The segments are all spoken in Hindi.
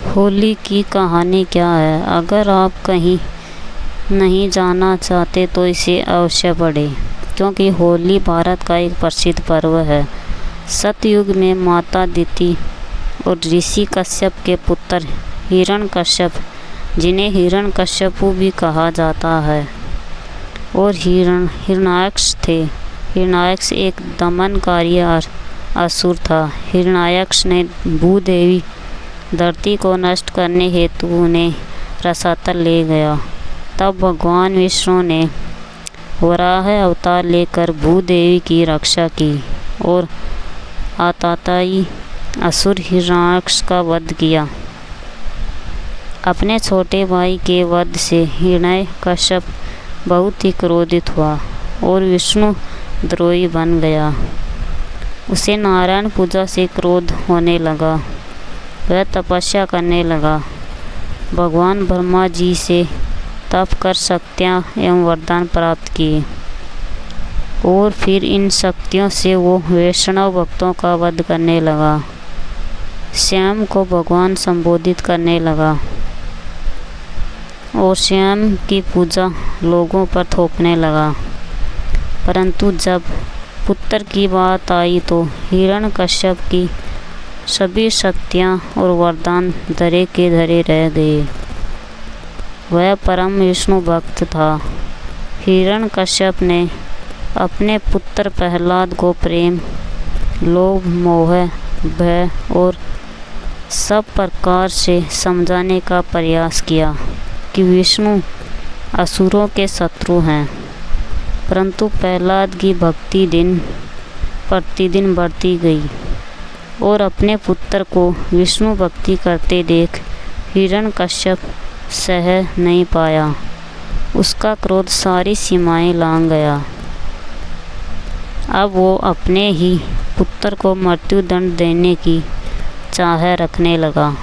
होली की कहानी क्या है? अगर आप कहीं नहीं जाना चाहते तो इसे अवश्य पढ़ें, क्योंकि होली भारत का एक प्रसिद्ध पर्व है। सतयुग में माता दिति और ऋषि कश्यप के पुत्र हिरण्यकश्यप, जिन्हें हिरण्यकश्यपु भी कहा जाता है, और हिरण्याक्ष थे। हिरण्याक्ष एक दमनकारी असुर था। हिरण्याक्ष ने भूदेवी धरती को नष्ट करने हेतु उन्हें रसातल ले गया। तब भगवान विष्णु ने वराह अवतार लेकर भूदेवी की रक्षा की और आततायी असुर हिरण्याक्ष का वध किया। अपने छोटे भाई के वध से हिरण्यकश्यप बहुत ही क्रोधित हुआ और विष्णु द्रोही बन गया। उसे नारायण पूजा से क्रोध होने लगा। वह तपस्या करने लगा। भगवान ब्रह्मा जी से तप कर शक्तियाँ एवं वरदान प्राप्त किए और फिर इन शक्तियों से वो वैष्णव भक्तों का वध करने लगा। स्वयं को भगवान संबोधित करने लगा और स्वयं की पूजा लोगों पर थोपने लगा। परंतु जब पुत्र की बात आई तो हिरण्यकश्यप की सभी शक्तियाँ और वरदान धरे के धरे रह गए। वह परम विष्णु भक्त था। हिरण्यकश्यप ने अपने पुत्र प्रहलाद को प्रेम, लोभ, मोह, भय और सब प्रकार से समझाने का प्रयास किया कि विष्णु असुरों के शत्रु हैं। परंतु प्रहलाद की भक्ति दिन प्रतिदिन बढ़ती गई और अपने पुत्र को विष्णु भक्ति करते देख हिरण्यकश्यप सह नहीं पाया। उसका क्रोध सारी सीमाएं लांघ गया। अब वो अपने ही पुत्र को मृत्युदंड देने की चाह रखने लगा।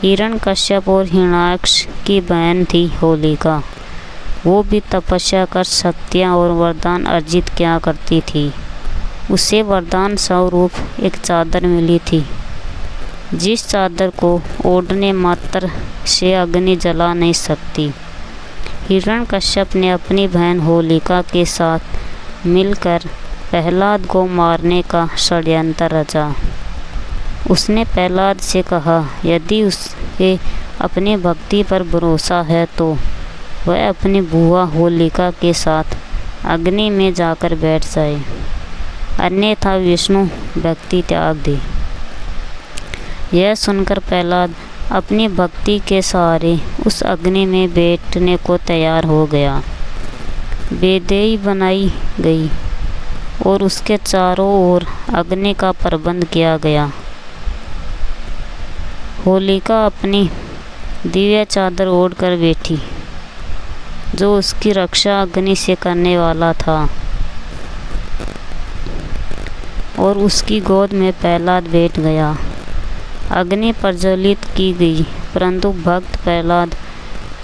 हिरण्यकश्यप और हिरण्याक्ष की बहन थी होलिका। वो भी तपस्या कर शक्तियाँ और वरदान अर्जित किया करती थी। उसे वरदान स्वरूप एक चादर मिली थी, जिस चादर को ओढ़ने मात्र से अग्नि जला नहीं सकती। हिरण्यकश्यप ने अपनी बहन होलिका के साथ मिलकर प्रहलाद को मारने का षड्यंत्र रचा। उसने प्रहलाद से कहा, यदि उसे अपनी भक्ति पर भरोसा है तो वह अपनी बुआ होलिका के साथ अग्नि में जाकर बैठ जाए, अन्यथा विष्णु भक्ति त्याग दे। यह सुनकर प्रहलाद अपनी भक्ति के सहारे उस अग्नि में बैठने को तैयार हो गया। वेदी बनाई गई और उसके चारों ओर अग्नि का प्रबंध किया गया। होलिका अपनी दिव्य चादर ओढ़कर बैठी, जो उसकी रक्षा अग्नि से करने वाला था, और उसकी गोद में प्रहलाद बैठ गया। अग्नि प्रज्वलित की गई, परंतु भक्त प्रहलाद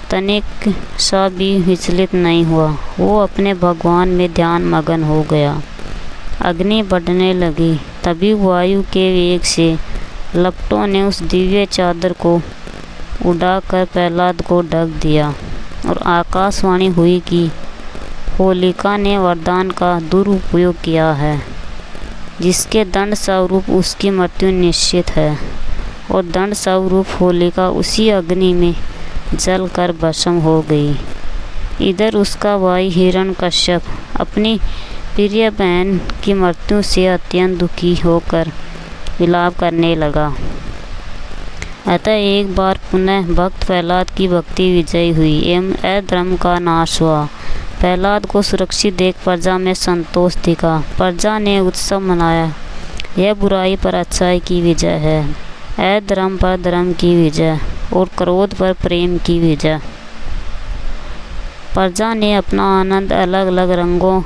तनिक सा भी विचलित नहीं हुआ। वो अपने भगवान में ध्यान मगन हो गया। अग्नि बढ़ने लगी। तभी वायु के वेग से लपटों ने उस दिव्य चादर को उड़ाकर प्रहलाद को ढक दिया और आकाशवाणी हुई कि होलिका ने वरदान का दुरुपयोग किया है, जिसके दंड स्वरूप उसकी मृत्यु निश्चित है। और दंड स्वरूप होलिका उसी अग्नि में जलकर भस्म हो गई। इधर उसका भाई हिरण्यकश्यप अपनी प्रिय बहन की मृत्यु से अत्यंत दुखी होकर विलाप करने लगा। अतः एक बार पुनः भक्त प्रहलाद की भक्ति विजयी हुई एवं अधर्म का नाश हुआ। प्रहलाद को सुरक्षित देख प्रजा में संतोष दिखा। प्रजा ने उत्सव मनाया। यह बुराई पर अच्छाई की विजय है, अधर्म पर धर्म की विजय और क्रोध पर प्रेम की विजय। प्रजा ने अपना आनंद अलग अलग रंगों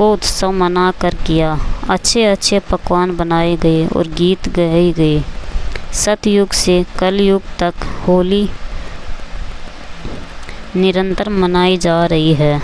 उत्सव मना कर किया। अच्छे अच्छे पकवान बनाए गए और गीत गाए गए। सतयुग से कलयुग तक होली निरंतर मनाई जा रही है।